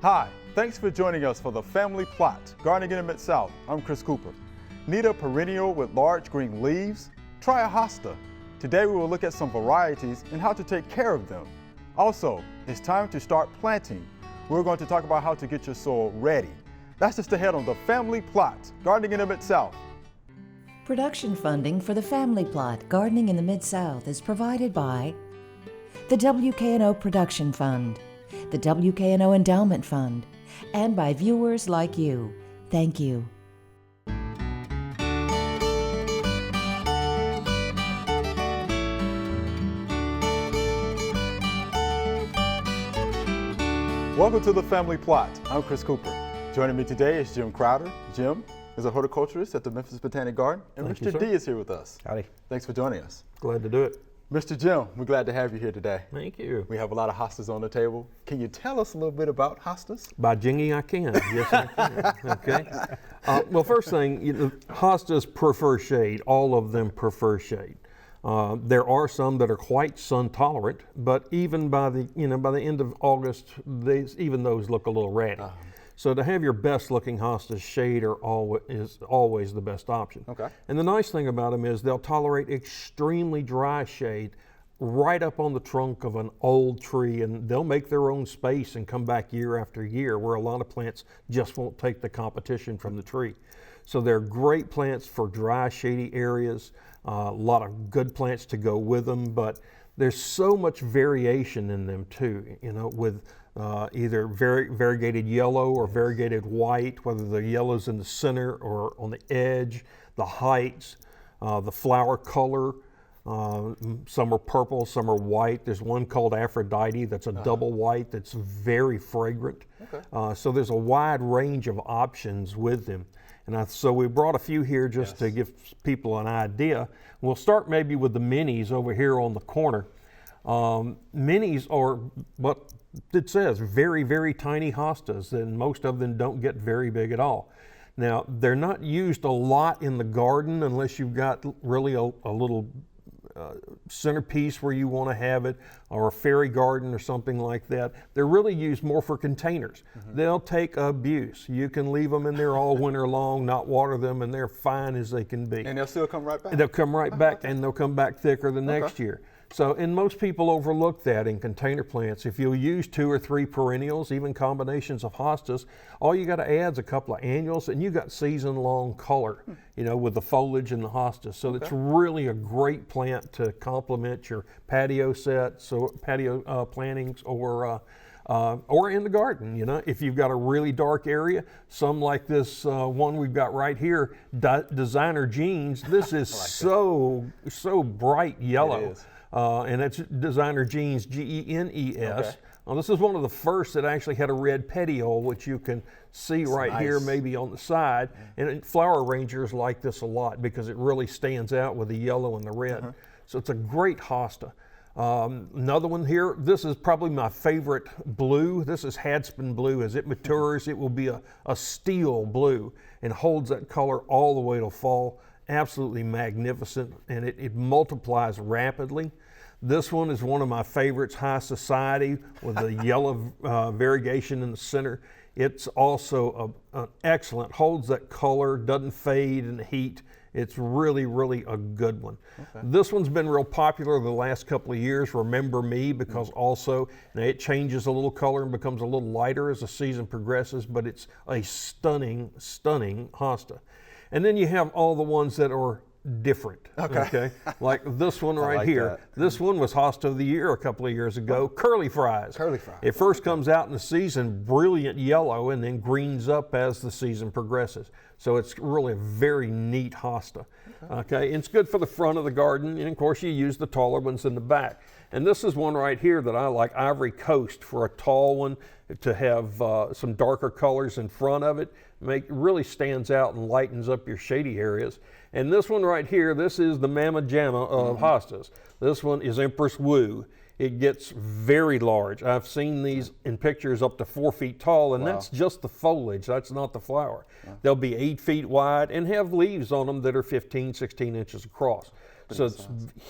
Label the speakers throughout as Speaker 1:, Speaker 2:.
Speaker 1: Hi, thanks for joining us for the Family Plot, Gardening in the Mid-South. I'm Chris Cooper. Need a perennial with large green leaves? Try a hosta. Today we will look at some varieties and how to take care of them. Also, it's time to start planting. We're going to talk about how to get your soil ready. That's just ahead on the Family Plot, Gardening in the Mid-South.
Speaker 2: Production funding for the Family Plot, Gardening in the Mid-South is provided by the WKNO Production Fund, the WKNO Endowment Fund, and by viewers like you. Thank you.
Speaker 1: Welcome to the Family Plot. I'm Chris Cooper. Joining me today is Jim Crowder. Jim is a horticulturist at the Memphis Botanic Garden, and Mr. D is here with us.
Speaker 3: Howdy.
Speaker 1: Thanks for joining us.
Speaker 3: Glad to do it.
Speaker 1: Mr. Jim, we're glad to have you here today.
Speaker 3: Thank you.
Speaker 1: We have a lot of hostas on the table. Can you tell us a little bit about hostas?
Speaker 3: By jingy, I can. Yes, I can. Okay. Well, first thing, hostas prefer shade. All of them prefer shade. There are some that are quite sun tolerant, but even by the end of August, even those look a little ratty. So to have your best looking hostas, shade is always the best option.
Speaker 1: Okay.
Speaker 3: And the nice thing about them is they'll tolerate extremely dry shade right up on the trunk of an old tree, and they'll make their own space and come back year after year, where a lot of plants just won't take the competition from the tree. So they're great plants for dry, shady areas. A lot of good plants to go with them, but there's so much variation in them too, with either variegated yellow or variegated white, whether the yellow's in the center or on the edge, the heights, the flower color. Some are purple, some are white. There's one called Aphrodite that's a double white that's very fragrant. Okay. So there's a wide range of options with them. And so we brought a few here just to give people an idea. We'll start maybe with the minis over here on the corner. Minis are what it says, very, very tiny hostas, and most of them don't get very big at all. Now, they're not used a lot in the garden unless you've got really a little centerpiece where you want to have it, or a fairy garden or something like that. They're really used more for containers. Mm-hmm. They'll take abuse. You can leave them in there all winter long, not water them, and they're fine as they can be.
Speaker 1: And they'll still come right back?
Speaker 3: They'll come right back,
Speaker 1: okay.
Speaker 3: And they'll come back thicker the next year. So, and most people overlook that in container plants. If you'll use 2 or 3 perennials, even combinations of hostas, all you got to add is a couple of annuals, and you got season-long color, with the foliage and the hostas. So it's really a great plant to complement your patio sets, or patio plantings, or in the garden. If you've got a really dark area, some like this one we've got right here, Designer Jeans. This is so bright yellow.
Speaker 1: It is.
Speaker 3: And it's Designer Jeans, Genes.
Speaker 1: Okay.
Speaker 3: Well, this is one of the first that actually had a red petiole, which you can see here, maybe on the side. And flower arrangers like this a lot because it really stands out with the yellow and the red. So it's a great hosta. Another one here, this is probably my favorite blue. This is Hadspin blue. As it matures, it will be a steel blue and holds that color all the way till fall. Absolutely magnificent, and it multiplies rapidly. This one is one of my favorites, High Society, with the yellow variegation in the center. It's also an excellent, holds that color, doesn't fade in the heat. It's really, really a good one. Okay. This one's been real popular the last couple of years, Remember Me, because also it changes a little color and becomes a little lighter as the season progresses, but it's a stunning, stunning hosta. And then you have all the ones that are different, okay? Like this one right here. That. This one was Hosta of the Year a couple of years ago, Curly Fries.
Speaker 1: Curly Fries.
Speaker 3: It first comes out in the season brilliant yellow and then greens up as the season progresses. So it's really a very neat hosta, okay? And it's good for the front of the garden, and of course you use the taller ones in the back. And this is one right here that I like, Ivory Coast, for a tall one to have some darker colors in front of it. Really stands out and lightens up your shady areas. And this one right here, this is the Mama Jamma of hostas. This one is Empress Wu. It gets very large. I've seen these in pictures up to 4 feet tall, and that's just the foliage. That's not the flower. They'll be 8 feet wide and have leaves on them that are 15, 16 inches across. So it's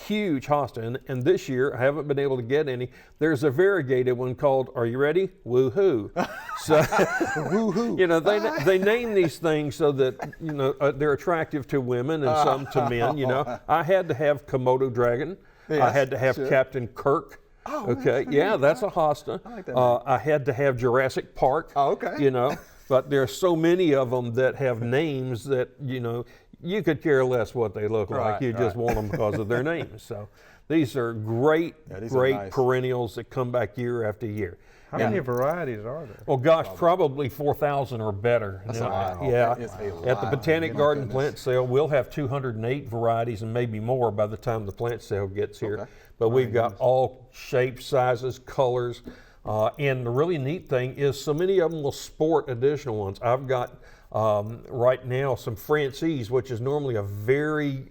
Speaker 3: huge hosta. And this year, I haven't been able to get any. There's a variegated one called, are you ready? Woohoo. So,
Speaker 1: Woohoo.
Speaker 3: you know, they name these things so that, you know, they're attractive to women and some to men, you know. I had to have Komodo dragon.
Speaker 1: Yes,
Speaker 3: I had to have
Speaker 1: sure.
Speaker 3: Captain Kirk.
Speaker 1: Oh,
Speaker 3: okay, yeah, that's a hosta.
Speaker 1: I like that name.
Speaker 3: I had to have Jurassic Park.
Speaker 1: Oh, okay.
Speaker 3: You know, but there are so many of them that have names that, you know, you could care less what they look like.
Speaker 1: Right,
Speaker 3: You just
Speaker 1: right.
Speaker 3: want them because of their names. So these are great,
Speaker 1: these are
Speaker 3: great
Speaker 1: nice.
Speaker 3: perennials that come back year after year.
Speaker 4: How many varieties are there?
Speaker 3: Well, gosh, probably 4,000 or better.
Speaker 1: That's a lot.
Speaker 3: Yeah.
Speaker 1: That is a
Speaker 3: At the
Speaker 1: lot.
Speaker 3: Botanic
Speaker 1: My
Speaker 3: Garden
Speaker 1: goodness.
Speaker 3: plant sale, we'll have 208 varieties and maybe more by the time the plant sale gets here.
Speaker 1: Okay.
Speaker 3: But we've got all shapes, sizes, colors. And the really neat thing is so many of them will sport additional ones. I've got right now some Francis, which is normally a very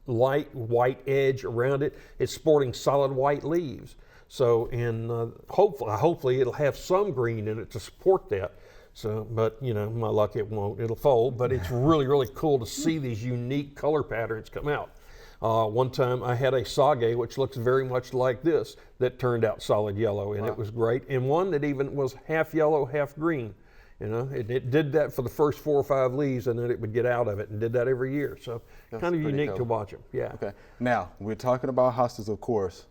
Speaker 3: light white edge around it. It's sporting solid white leaves. So, and hopefully it'll have some green in it to support that. So, but you know, my luck, it won't. It'll fold. But it's really, really cool to see these unique color patterns come out. One time I had a sage, which looks very much like this, that turned out solid yellow, and it was great. And one that even was half yellow, half green. You know, it did that for the first 4 or 5 leaves, and then it would get out of it, and did that every year. So,
Speaker 1: That's
Speaker 3: kind of
Speaker 1: pretty
Speaker 3: unique
Speaker 1: cool.
Speaker 3: to watch them. Yeah.
Speaker 1: Okay. Now, we're talking about hostas, of course.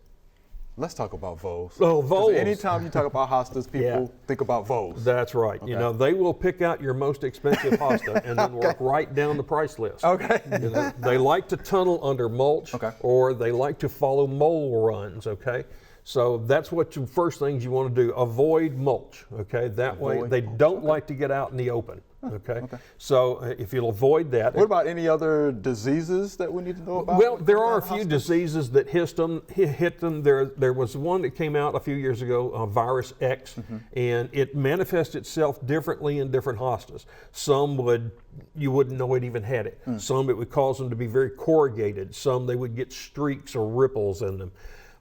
Speaker 1: Let's talk about voles.
Speaker 3: Oh,
Speaker 1: 'Cause
Speaker 3: voles.
Speaker 1: Anytime you talk about hostas, people
Speaker 3: Yeah.
Speaker 1: think about voles.
Speaker 3: That's right. You
Speaker 1: Okay.
Speaker 3: know, they will pick out your most expensive hosta and then work right down the price list.
Speaker 1: Okay.
Speaker 3: You know, they like to tunnel under mulch,
Speaker 1: Okay.
Speaker 3: or they like to follow mole runs, okay? So that's what you first things you want to do. Avoid mulch, okay? That way
Speaker 1: Avoid
Speaker 3: they
Speaker 1: mulch,
Speaker 3: don't like to get out in the open, okay? So if you'll avoid that.
Speaker 1: What about any other diseases that we need to know about?
Speaker 3: Well, there
Speaker 1: when it
Speaker 3: are a
Speaker 1: comes
Speaker 3: few
Speaker 1: to hostas?
Speaker 3: diseases that hit them. There was one that came out a few years ago, virus X, and it manifests itself differently in different hostas. Some you wouldn't know it even had it. Some it would cause them to be very corrugated. Some they would get streaks or ripples in them,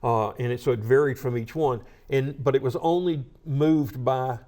Speaker 3: so it varied from each one. But it was only moved by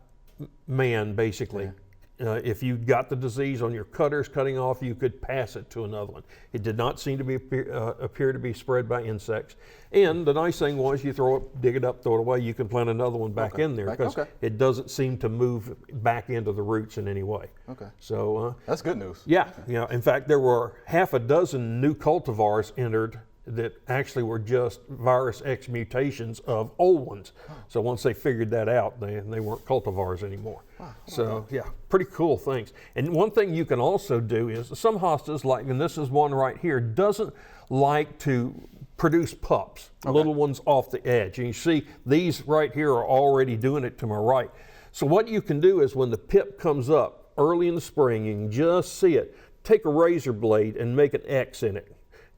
Speaker 3: man, basically. If you got the disease on your cutters cutting off, you could pass it to another one. It did not seem to appear to be spread by insects. And the nice thing was, you throw it, dig it up, throw it away. You can plant another one back in there because it doesn't seem to move back into the roots in any way.
Speaker 1: Okay.
Speaker 3: So
Speaker 1: That's good news.
Speaker 3: yeah, in fact, there were half a dozen new cultivars entered that actually were just virus X mutations of old ones. So once they figured that out, they weren't cultivars anymore. So yeah, pretty cool things. And one thing you can also do is some hostas, like, and this is one right here, doesn't like to produce pups, little ones off the edge. And you see these right here are already doing it to my right. So what you can do is when the pip comes up early in the spring, you can just see it, take a razor blade and make an X in it.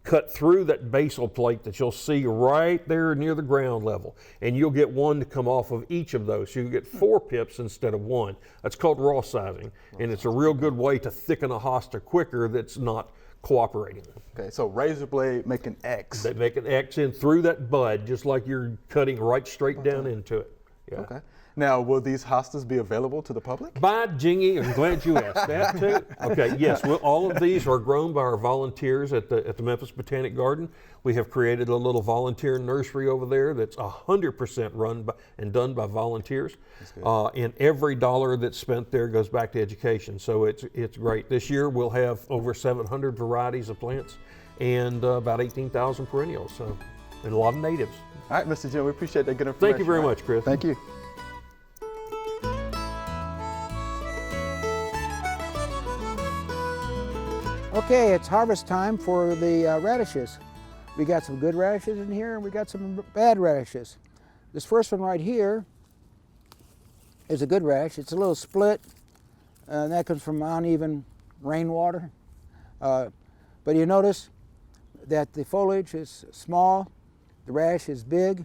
Speaker 3: Cut through that basal plate that you'll see right there near the ground level, and you'll get one to come off of each of those. So you get 4 pips instead of 1. That's called raw sizing, and it's a real good way to thicken a hosta quicker that's not cooperating.
Speaker 1: Okay, so razor blade make an X.
Speaker 3: They make an X in through that bud, just like you're cutting right straight down into it. Yeah.
Speaker 1: Okay. Now, will these hostas be available to the public?
Speaker 3: By Jingy, I'm glad you asked that too. Okay, yes, all of these are grown by our volunteers at the Memphis Botanic Garden. We have created a little volunteer nursery over there that's 100% run by, and done by volunteers. And every dollar that's spent there goes back to education. So it's great. This year we'll have over 700 varieties of plants and about 18,000 perennials. So, and a lot of natives.
Speaker 1: All right, Mr. Jim, we appreciate that good information.
Speaker 3: Thank you very much, Chris.
Speaker 1: Thank you.
Speaker 5: Okay, it's harvest time for the radishes. We got some good radishes in here and we got some bad radishes. This first one right here is a good radish. It's a little split, and that comes from uneven rainwater. But you notice that the foliage is small, the radish is big,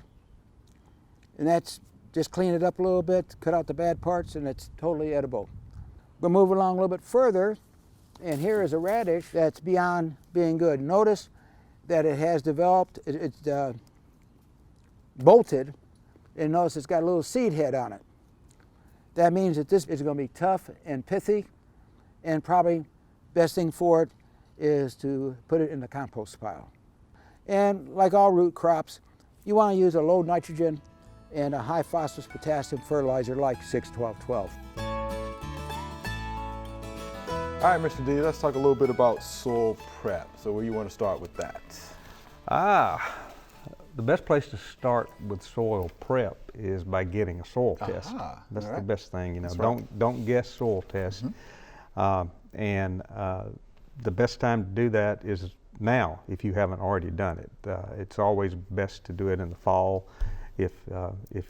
Speaker 5: and that's just clean it up a little bit, cut out the bad parts, and it's totally edible. We'll move along a little bit further, and here is a radish that's beyond being good. Notice that it has developed, it's bolted, and notice it's got a little seed head on it. That means that this is going to be tough and pithy, and probably best thing for it is to put it in the compost pile. And like all root crops, you want to use a low nitrogen and a high phosphorus potassium fertilizer like 6-12-12.
Speaker 1: All right, Mr. D, let's talk a little bit about soil prep. So where you want to start with that?
Speaker 4: The best place to start with soil prep is by getting a soil test. That's
Speaker 1: all right.
Speaker 4: the best thing, you know.
Speaker 1: That's right.
Speaker 4: Don't guess soil tests. And the best time to do that is now, if you haven't already done it. It's always best to do it in the fall if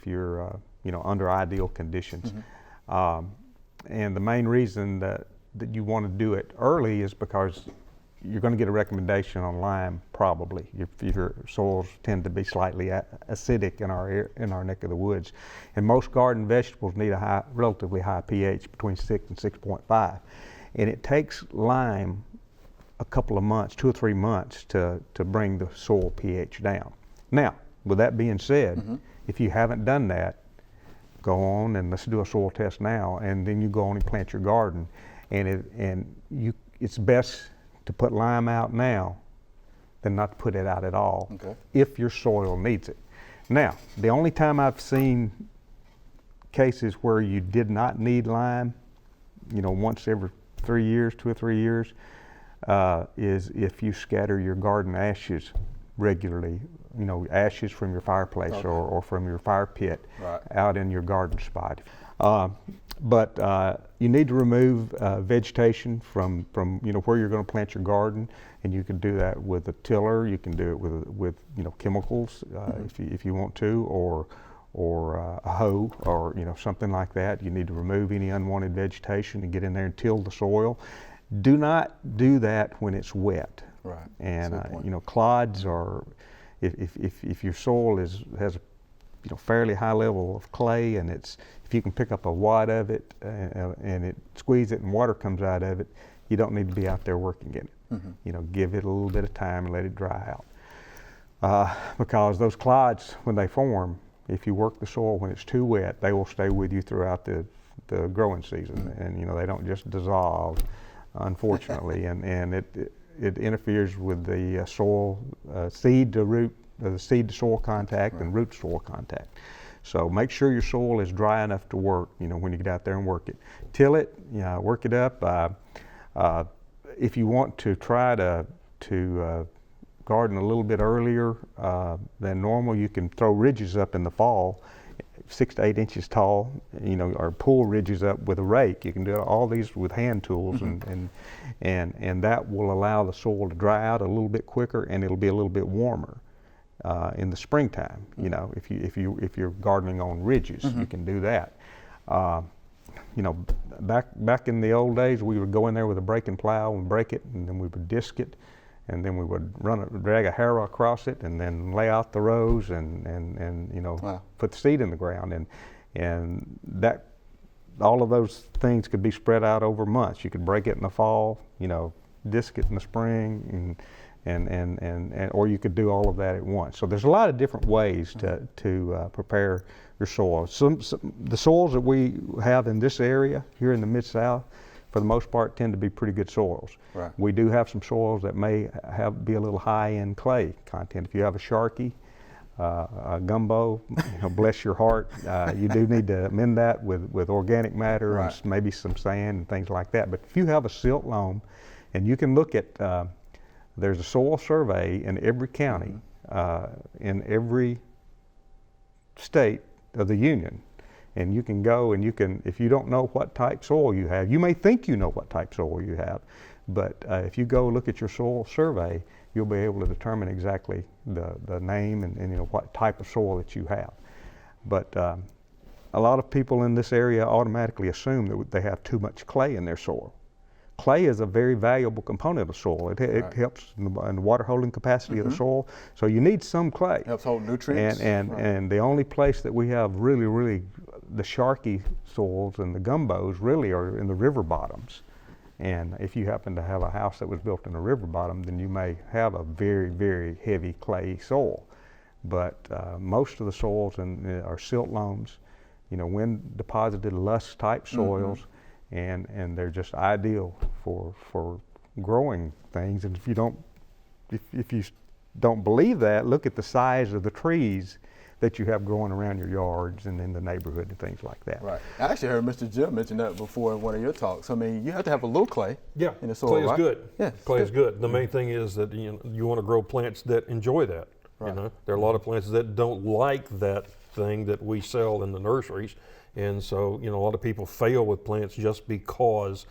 Speaker 4: you're you know, under ideal conditions. And the main reason that you want to do it early is because you're going to get a recommendation on lime probably. Your soils tend to be slightly acidic in our neck of the woods, and most garden vegetables need a relatively high pH between 6 and 6.5, and it takes lime a couple of months, 2 or 3 months, to bring the soil pH down. Now, with that being said, if you haven't done that, go on and let's do a soil test now, and then you go on and plant your garden. And it's best to put lime out now than not to put it out at all, if your soil needs it. Now, the only time I've seen cases where you did not need lime, you know, once every 3 years, 2 or 3 years, is if you scatter your garden ashes regularly, you know, ashes from your fireplace or from your fire pit out in your garden spot. But you need to remove vegetation from you know, where you're going to plant your garden, and you can do that with a tiller. You can do it with you know, chemicals if you want to, or a hoe, or you know, something like that. You need to remove any unwanted vegetation and get in there and till the soil. Do not do that when it's wet.
Speaker 1: Right.
Speaker 4: And you know, clods are, if your soil has a you know, fairly high level of clay, and if you can pick up a wad of it and squeeze it and water comes out of it, you don't need to be out there working in it. You know, give it a little bit of time and let it dry out. Because those clods, when they form, if you work the soil when it's too wet, they will stay with you throughout the growing season, and you know, they don't just dissolve, unfortunately, and it interferes with the soil seed to root. The seed to soil contact and root to soil contact. So make sure your soil is dry enough to work, you know, when you get out there and work it. Till it, you know, work it up. If you want to try to garden a little bit earlier than normal, you can throw ridges up in the fall, 6 to 8 inches tall, you know, or pull ridges up with a rake. You can do all these with hand tools, and that will allow the soil to dry out a little bit quicker, and it'll be a little bit warmer. In the springtime, you know, if you're gardening on ridges, you can do that. You know, back in the old days, we would go in there with a breaking plow and break it, and then we would disc it, and then we would drag a harrow across it, and then lay out the rows, and you know, put the seed in the ground, and that all of those things could be spread out over months. You could break it in the fall, you know, disc it in the spring, or you could do all of that at once. So there's a lot of different ways to prepare your soil. The soils that we have in this area here in the Mid-South, for the most part, tend to be pretty good soils.
Speaker 1: Right.
Speaker 4: We do have some soils that may be a little high in clay content. If you have a Sharkey, a gumbo, you know, bless your heart, you do need to amend that with organic matter and maybe some sand and things like that. But if you have a silt loam, and you can look at there's a soil survey in every county, in every state of the union, and you can go and if you don't know what type soil you have, you may think you know what type soil you have, but if you go look at your soil survey, you'll be able to determine exactly the name and you know, what type of soil that you have. But a lot of people in this area automatically assume that they have too much clay in their soil. Clay is a very valuable component of soil. It helps in the water holding capacity of the soil. So you need some clay.
Speaker 1: Helps hold nutrients.
Speaker 4: And the only place that we have really the Sharkey soils and the gumbos really are in the river bottoms. And if you happen to have a house that was built in a river bottom, then you may have a very, very heavy clay soil. But most of the soils are silt loams, you know, wind deposited loess type soils. And they're just ideal for growing things. And if you don't believe that, look at the size of the trees that you have growing around your yards and in the neighborhood and things like that.
Speaker 1: Right. I actually heard Mr. Jim mention that before in one of your talks. I mean, you have to have a little clay in the soil,
Speaker 3: clay is
Speaker 1: right?
Speaker 3: good.
Speaker 1: Yeah,
Speaker 3: Clay is good. The main thing is that you want to grow plants that enjoy that.
Speaker 1: Right.
Speaker 3: There are a lot of plants that don't like that thing that we sell in the nurseries, and so a lot of people fail with plants just because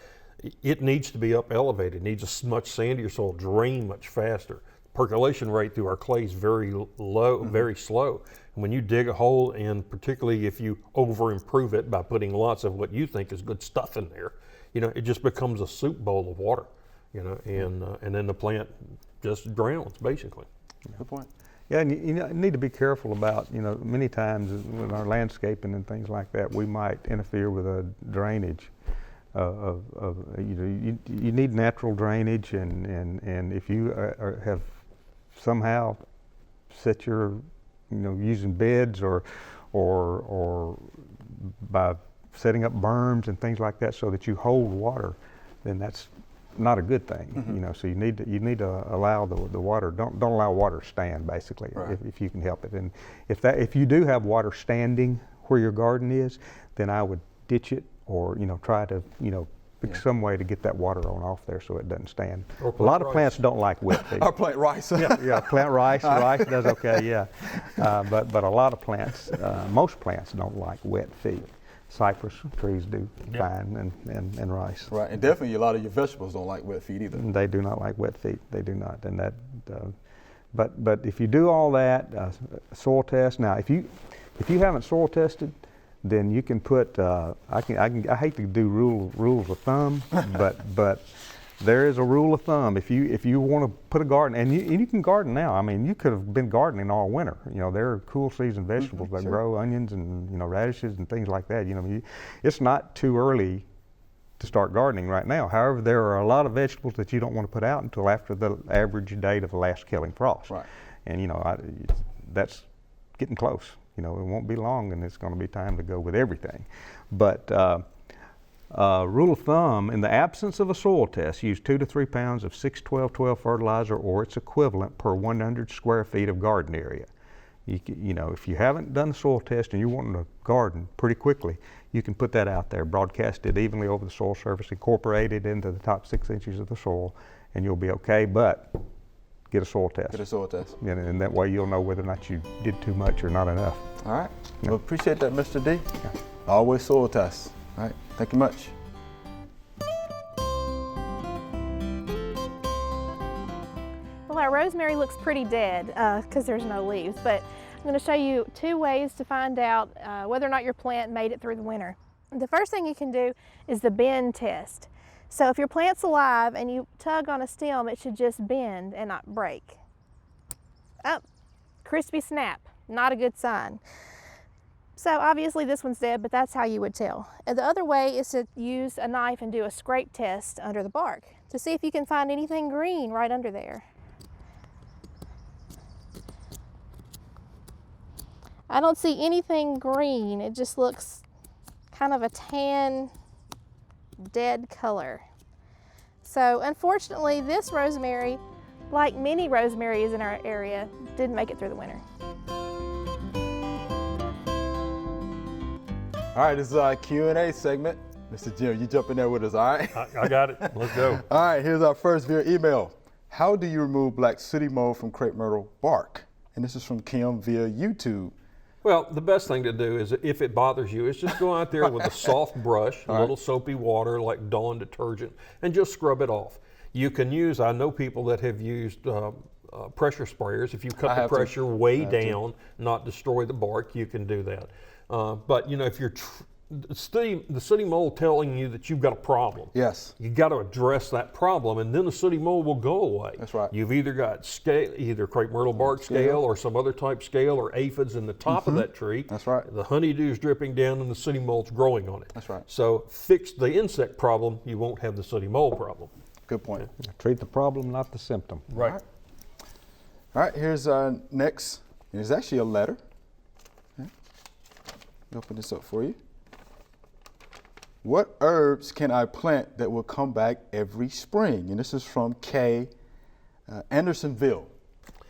Speaker 3: it needs to be up elevated. It needs a much sandier soil, drain much faster. Percolation rate through our clay is very low, very slow. And when you dig a hole, and particularly if you over improve it by putting lots of what you think is good stuff in there, it just becomes a soup bowl of water, and then the plant just drowns basically.
Speaker 1: Good point.
Speaker 4: Yeah, and you need to be careful about, many times with our landscaping and things like that, we might interfere with a drainage. You need natural drainage, and if you have somehow set your, using beds or by setting up berms and things like that so that you hold water, then that's not a good thing. So you need to allow the water. Don't allow water to stand, basically,
Speaker 1: Right.
Speaker 4: if you can help it. And if you do have water standing where your garden is, then I would ditch it or try to pick some way to get that water on off there so it doesn't stand.
Speaker 3: Or
Speaker 4: A lot of
Speaker 3: rice.
Speaker 4: plants don't like wet feet.
Speaker 1: Or plant rice.
Speaker 4: Yeah, plant rice. Rice does okay, yeah. But a lot of plants, most plants don't like wet feet. Cypress trees do fine, and rice.
Speaker 1: Right, and definitely a lot of your vegetables don't like wet feet either.
Speaker 4: They do not like wet feet. They do not, and that. But if you do all that, soil test. Now, if you haven't soil tested, then you can put. I hate to do rules of thumb, but there is a rule of thumb. If you want to put a garden, and you can garden now. I mean, you could have been gardening all winter. There are cool season vegetables that grow, onions and radishes and things like that. It's not too early to start gardening right now. However, there are a lot of vegetables that you don't want to put out until after the average date of the last killing frost.
Speaker 1: Right.
Speaker 4: And that's getting close. It won't be long, and it's going to be time to go with everything. But rule of thumb, in the absence of a soil test, use 2 to 3 pounds of 6-12-12 fertilizer or its equivalent per 100 square feet of garden area. If you haven't done the soil test and you want to garden pretty quickly, you can put that out there, broadcast it evenly over the soil surface, incorporate it into the top 6 inches of the soil, and you'll be okay. But get a soil test.
Speaker 1: Get a soil test.
Speaker 4: And that way you'll know whether or not you did too much or not enough.
Speaker 1: All right. Well, appreciate that, Mr. D. Always soil tests. All right. Thank you much.
Speaker 6: Well, our rosemary looks pretty dead because there's no leaves, but I'm going to show you 2 ways to find out whether or not your plant made it through the winter. The first thing you can do is the bend test. So if your plant's alive and you tug on a stem, it should just bend and not break. Oh, crispy snap, not a good sign. So obviously this one's dead, but that's how you would tell. And the other way is to use a knife and do a scrape test under the bark to see if you can find anything green right under there. I don't see anything green. It just looks kind of a tan, dead color. So unfortunately, this rosemary, like many rosemaries in our area, didn't make it through the winter.
Speaker 1: All right, this is our Q&A segment. Mr. Jim, you jump in there with us, all right?
Speaker 3: I got it. Let's go.
Speaker 1: All right, here's our first via email. How do you remove black sooty mold from crepe myrtle bark? And this is from Kim via YouTube.
Speaker 3: Well, the best thing to do is, if it bothers you, is just go out there with a soft brush, a little soapy water like Dawn detergent, and just scrub it off. You can use, I know people that have used pressure sprayers. If you cut the pressure way down, not destroy the bark, you can do that. But if you're the sooty mold telling you that you've got a problem.
Speaker 1: Yes.
Speaker 3: You got to address that problem, and then the sooty mold will go away.
Speaker 1: That's right.
Speaker 3: You've either got scale, either crepe myrtle bark scale or some other type scale, or aphids in the top of that tree.
Speaker 1: That's right.
Speaker 3: The honeydew's dripping down and the sooty mold's growing on it.
Speaker 1: That's right.
Speaker 3: So fix the insect problem, you won't have the sooty mold problem.
Speaker 1: Good point.
Speaker 4: Treat the problem, not the symptom.
Speaker 3: Right.
Speaker 1: All right, here's our next. It's actually a letter. Okay. Open this up for you. What herbs can I plant that will come back every spring? And this is from Kay Andersonville.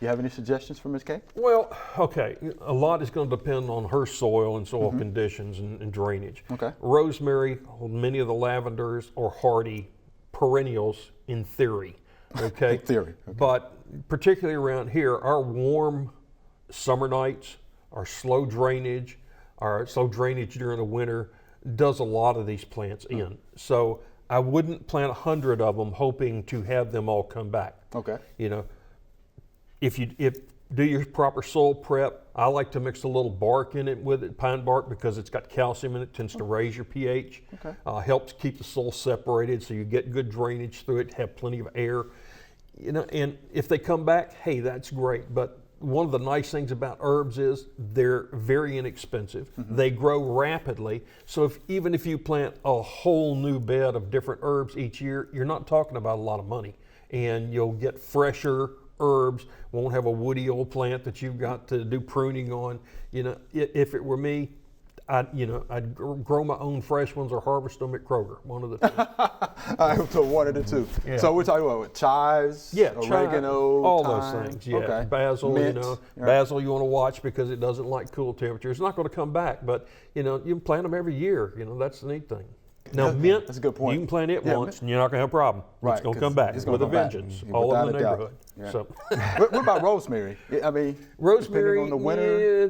Speaker 1: You have any suggestions for Ms. Kay?
Speaker 3: Well, okay, a lot is going to depend on her soil and soil conditions and drainage.
Speaker 1: Okay.
Speaker 3: Rosemary, many of the lavenders are hardy perennials in theory, okay?
Speaker 1: In theory, okay.
Speaker 3: But particularly around here, our warm summer nights, our slow drainage during the winter does a lot of these plants in. So I wouldn't plant 100 of them hoping to have them all come back.
Speaker 1: Okay.
Speaker 3: You know, if do your proper soil prep, I like to mix a little bark in it with it, pine bark, because it's got calcium in it, tends to raise your pH.
Speaker 1: Okay.
Speaker 3: Helps keep the soil separated so you get good drainage through it, have plenty of air. You know, and if they come back, hey, that's great. But one of the nice things about herbs is they're very inexpensive. They grow rapidly. So even if you plant a whole new bed of different herbs each year, you're not talking about a lot of money. And you'll get fresher herbs, won't have a woody old plant that you've got to do pruning on. You know, if it were me, I'd grow my own fresh ones or harvest them at Kroger, one of the two.
Speaker 1: I have to one of the two.
Speaker 3: Yeah.
Speaker 1: So we're talking about chives, oregano,
Speaker 3: all
Speaker 1: thyme.
Speaker 3: those things. Yeah,
Speaker 1: Okay.
Speaker 3: basil.
Speaker 1: Mint. Right.
Speaker 3: Basil you want to watch because it doesn't like cool temperatures. It's not going to come back, but you can plant them every year. That's the neat thing. Now mint,
Speaker 1: that's a good point.
Speaker 3: you can plant it
Speaker 1: Yeah,
Speaker 3: once and you're not going to have a problem.
Speaker 1: Right,
Speaker 3: It's going to
Speaker 1: 'cause
Speaker 3: come back
Speaker 1: it's gonna
Speaker 3: with a
Speaker 1: come back.
Speaker 3: vengeance,
Speaker 1: Yeah,
Speaker 3: all over the
Speaker 1: without a doubt.
Speaker 3: neighborhood.
Speaker 1: Yeah.
Speaker 3: So.
Speaker 1: What about rosemary? I mean,
Speaker 3: Rosemary,
Speaker 1: depending on the winter.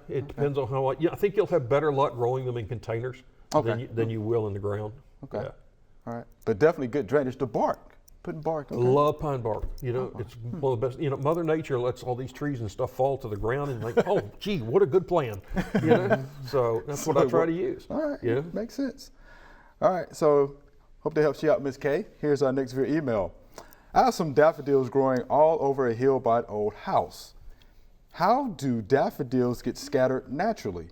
Speaker 3: it depends on how. I think you'll have better luck growing them in containers
Speaker 1: Okay.
Speaker 3: than you will in the ground.
Speaker 1: Okay.
Speaker 3: Yeah.
Speaker 1: All right, but definitely good drainage. The bark, putting bark. Okay.
Speaker 3: Love pine bark. It's one of the best. Mother Nature lets all these trees and stuff fall to the ground, and like, oh, gee, what a good plan. So that's what I try to use.
Speaker 1: All right,
Speaker 3: Yeah.
Speaker 1: makes sense. All right, so hope that helps you out, Ms. Kay. Here's our next via email. I have some daffodils growing all over a hill by an old house. How do daffodils get scattered naturally?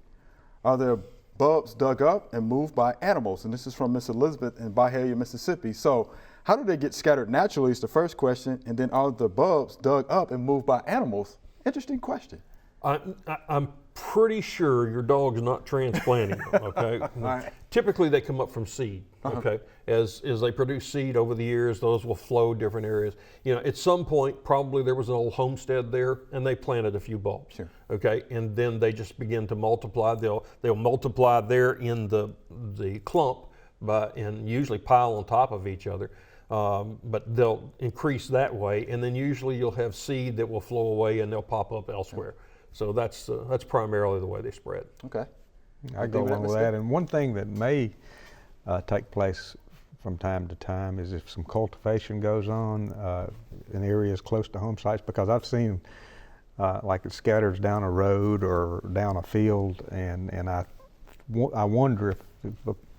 Speaker 1: Are there bulbs dug up and moved by animals? And this is from Miss Elizabeth in Byhalia, Mississippi. So how do they get scattered naturally is the first question, and then are the bulbs dug up and moved by animals? Interesting question.
Speaker 3: I'm pretty sure your dog's not transplanting them, okay?
Speaker 1: right.
Speaker 3: Typically they come up from seed, okay? As they produce seed over the years, those will flow different areas. At some point, probably there was an old homestead there and they planted a few bulbs,
Speaker 1: Sure.
Speaker 3: okay? And then they just begin to multiply. They'll multiply there in the clump and usually pile on top of each other. But they'll increase that way, and then usually you'll have seed that will flow away and they'll pop up elsewhere. So that's primarily the way they spread.
Speaker 1: Okay.
Speaker 4: I go along with that. And one thing that may take place from time to time is if some cultivation goes on in areas close to home sites, because I've seen like it scatters down a road or down a field, and I wonder if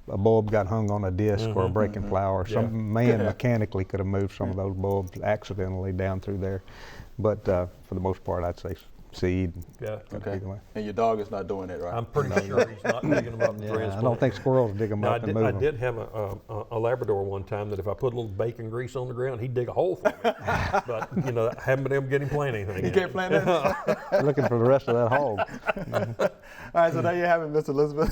Speaker 4: a bulb got hung on a disc or a breaking flower. Some man mechanically could have moved some of those bulbs accidentally down through there. But for the most part, I'd say seed.
Speaker 3: Yeah.
Speaker 1: Okay.
Speaker 4: Either way.
Speaker 1: And your dog is not doing it, right?
Speaker 3: I'm pretty sure he's not digging them up and transplanting.
Speaker 4: I don't think squirrels dig them
Speaker 3: Now,
Speaker 4: up and move
Speaker 3: I
Speaker 4: them.
Speaker 3: did have a Labrador one time that if I put a little bacon grease on the ground, he'd dig a hole for me. But, I haven't been able to get him to plant anything.
Speaker 1: You
Speaker 3: yet.
Speaker 1: can't plant that?
Speaker 4: Looking for the rest of that hog.
Speaker 1: All right, so there you have it, Miss Elizabeth.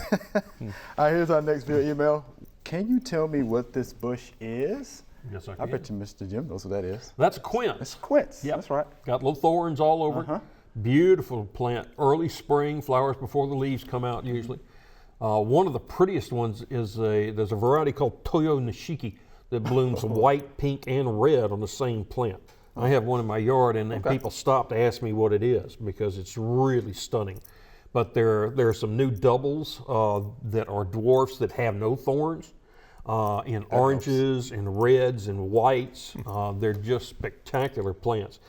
Speaker 1: All right, here's our next via email. Can you tell me what this bush is?
Speaker 3: Yes, I
Speaker 1: I
Speaker 3: can.
Speaker 1: bet you Mr. Jim knows what that is.
Speaker 3: That's a quince.
Speaker 1: It's quince.
Speaker 3: Yep.
Speaker 1: That's right.
Speaker 3: Got little thorns all over it. Beautiful plant. Early spring, flowers before the leaves come out usually. One of the prettiest ones is there's a variety called Toyo Nishiki that blooms white, pink, and red on the same plant. I have one in my yard, and people stop to ask me what it is because it's really stunning. But there are some new doubles that are dwarfs that have no thorns. In oranges and reds and whites. They're just spectacular plants.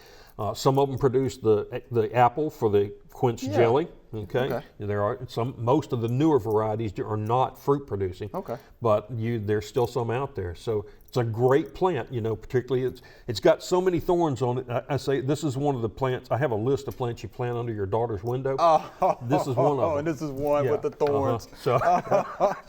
Speaker 3: Some of them produce the apple for the quince jelly. Okay. There are most of the newer varieties are not fruit producing.
Speaker 1: Okay.
Speaker 3: But there's still some out there. So it's a great plant, particularly it's got so many thorns on it. I say this is one of the plants. I have a list of plants you plant under your daughter's window. This is one of them.
Speaker 1: Oh, and this is one with the thorns.
Speaker 3: So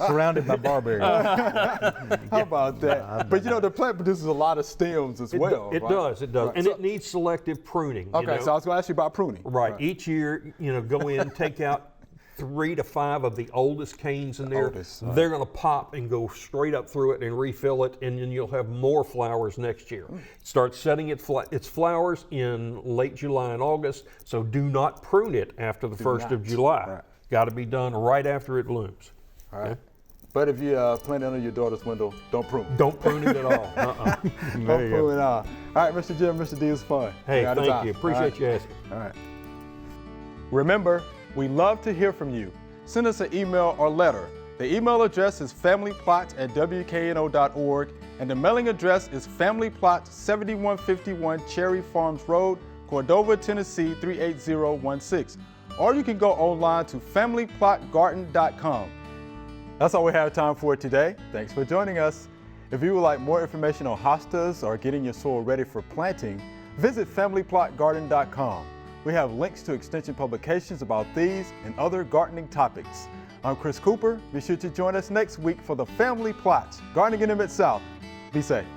Speaker 4: Surrounded by barberry.
Speaker 1: How about that? But the plant produces a lot of stems as well.
Speaker 3: It
Speaker 1: right?
Speaker 3: does.
Speaker 1: Right.
Speaker 3: And it needs selective pruning.
Speaker 1: Okay, so I was going to ask you about pruning.
Speaker 3: Right. Each year, go in, take out 3 to 5 of the oldest canes in there.
Speaker 1: Oldest, right.
Speaker 3: They're going to pop and go straight up through it and refill it, and then you'll have more flowers next year. Start setting its flowers in late July and August, so do not prune it after the 1st of
Speaker 1: not.
Speaker 3: July.
Speaker 1: Right.
Speaker 3: Got to be done right after it blooms.
Speaker 1: All right.
Speaker 3: Okay?
Speaker 1: But if you plant it under your daughter's window, don't prune.
Speaker 3: Don't prune it at all.
Speaker 1: Don't
Speaker 4: There you go.
Speaker 1: prune it all. All right, Mr. Jim, Mr. D, it was fun.
Speaker 3: Hey,
Speaker 1: We're out of
Speaker 3: thank
Speaker 1: time.
Speaker 3: you. Appreciate you asking.
Speaker 1: All right. Remember, we love to hear from you. Send us an email or letter. The email address is familyplot@wkno.org, and the mailing address is Family Plot, 7151 Cherry Farms Road, Cordova, Tennessee 38016. Or you can go online to familyplotgarden.com. That's all we have time for today. Thanks for joining us. If you would like more information on hostas or getting your soil ready for planting, visit familyplotgarden.com. We have links to extension publications about these and other gardening topics. I'm Chris Cooper. Be sure to join us next week for the Family Plot, Gardening in the Mid-South. Be safe.